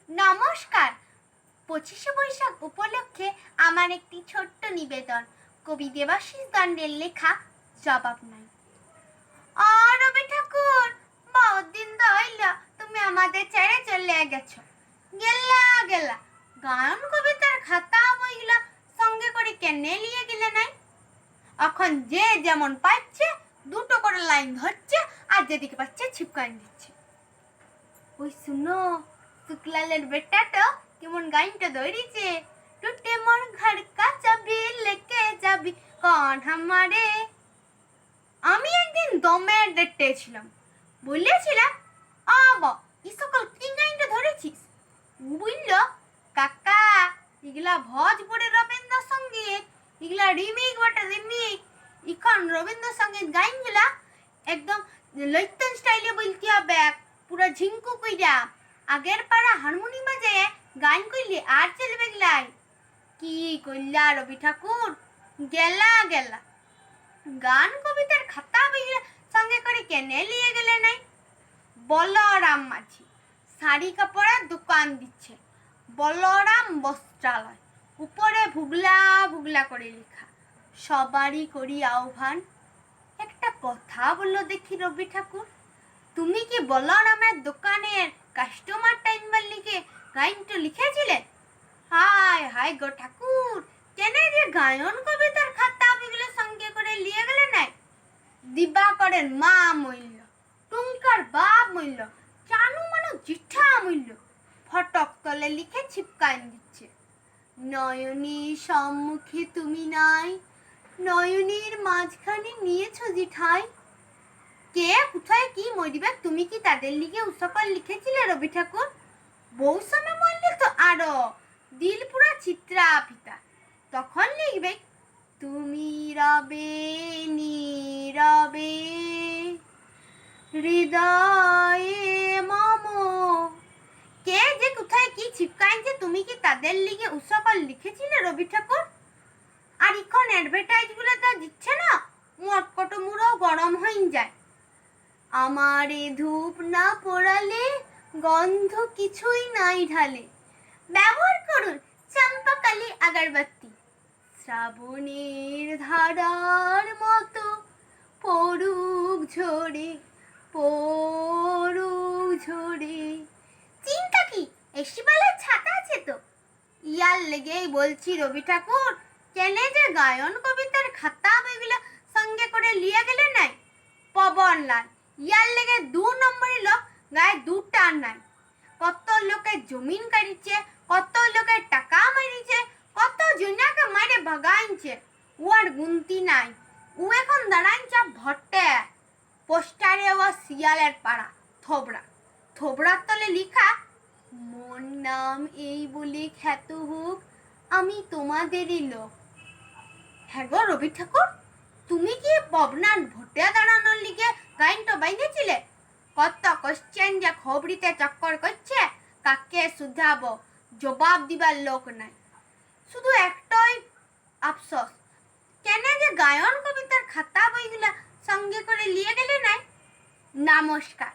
নমস্কার। 25শে বৈশাখ উপলক্ষে আমার একটি ছোট্ট নিবেদন, কবি দেবাশিস দণ্ডের লেখা জবাব নাই। রবি ঠাকুর, বহুত দিন ধইল তুমি আমাদের ছেড়ে চলে গেছো। গেলা গেলা গান কবিতার খাতা বইগুলা সঙ্গে করে কেনে নিয়ে গেলে নাই? এখন যে যেমন পাচ্ছে দুটো করে লাইন ধরছে আর যেদিকে পাচ্ছে ছিপকান দিচ্ছে। ওই শুনো, শুক্লালের বেটাটা কেমন গানটা ধরেছে, টুটে মোর ঘর কা চাবি লেকে যাবি কন হামারে। আমি একদিন দমে ডেটেছিলাম, বলেছিলাম এই সকল কি গানটা ধরেছিস? ও বলল, কাকা এগুলা ভোজপুরের রবীন্দ্রসঙ্গীত, এগুলা রিমিক বটে রিমিক। এখন রবীন্দ্রসঙ্গীত গানগুলা একদম লৈতন স্টাইলে বলতে হবে, পুরো ঝিঙ্কু কইরা আগের পাড়া হারমোনি বাজায় গান কইলে আর চলবে গলাই। কি কইলা রবি ঠাকুর, গেলা গেলা গান কবিতার খাতা বইগুলা সঙ্গে করে কেনে নিয়ে গেলে নাই? বলরাম মাঝি শাড়ি কাপড়ের দোকান দিচ্ছে, বলরাম বস্ত্রালয়, উপরে ভুগলা ভুগলা করে লেখা, সবারই করি আহ্বান। একটা কথা বললো দেখি রবি ঠাকুর, তুমি কি বলরামের দোকানের কাস্টমার টাইমবার লিখে গাইনটা লিখেছিলে? হায় হায় গো ঠাকুর, কেনে যে গায়ন কবিতার খাতা বিগুলো সঙ্গে করে নিয়ে গেলে নাই? দিবাকরের মা মূল্য, টুঙ্কার বাপ মূল্য, চানু মানু জিঠা মূল্য ফটক তলে লিখে ছিপকান দিচ্ছে। নয়নীর সম্মুখে তুমি নাই, নয়নীর মাঝখানে নিয়েছো জিঠাই। কে কোথায় কি মরিবে তুমি কি তাদের লিগে উসকল লিখেছিলে রবি ঠাকুর? বউ সময় মরলে তো আরো দিল পুরা চিত্রা পিতা, তখন লিখবে তুমি রবে নীরবে হৃদয়ে মম। কে যে কোথায় কি ছিপকাইছে তুমি কি তাদের লিগে উসকল লিখেছিলে রবি ঠাকুর? আর এখন অ্যাডভার্টাইজ গুলো তো দিচ্ছে না, মটকট মুড়ো গরম হয়ে যায়। আমারে ধূপ না পোড়ালে গন্ধ কিছুই নাই ঢালে, ব্যবহার করুন চম্পাকালী আগরবাতি, শ্রাবণের ধারার মতো পড়ুক ঝরে পড়ুক ঝরে। চিন্তা কি, এসিবেলার ছাতা আছে তো? ইয়ার লেগেই বলছি রবি ঠাকুর, কেনে যে গায়ন কবিতার খাতা বইগুলা সঙ্গে করে লিয়ে গেলে নাই? পবনলাল ইয়ার লেগে 2 নম্বরের লোক গায়ে 2টা নাই। কত লোকের জমিন কাটিছে, কত লোকের টাকা মারিছে, কত জনাকে মারে ভাগাইছে, ওর গুনতি নাই। ও এখন দাঁড়াইছে ভট্টে পোস্টারে ও শিয়ালের পাড়া থোবড়া, থোবড়ার তলে লিখা মোর নাম এই বলে খ্যাত হোক আমি তোমাদেরই লোক। হ্যাঁ গো রবি ঠাকুর, তুমি কি পবনার ভোটে দাঁড়ানোর লিগে গাইনটা বাইঁধেছিলে? কত কোশ্চেন যে খবরিতে চক্কর করছে, কাকে শুধাবো, জবাব দিবার লোক নাই। শুধু একটাই আফসোস, কেনে যে গায়ন কবিতার খাতা বইগুলা সঙ্গে করে নিয়ে গেলে নাই? নমস্কার।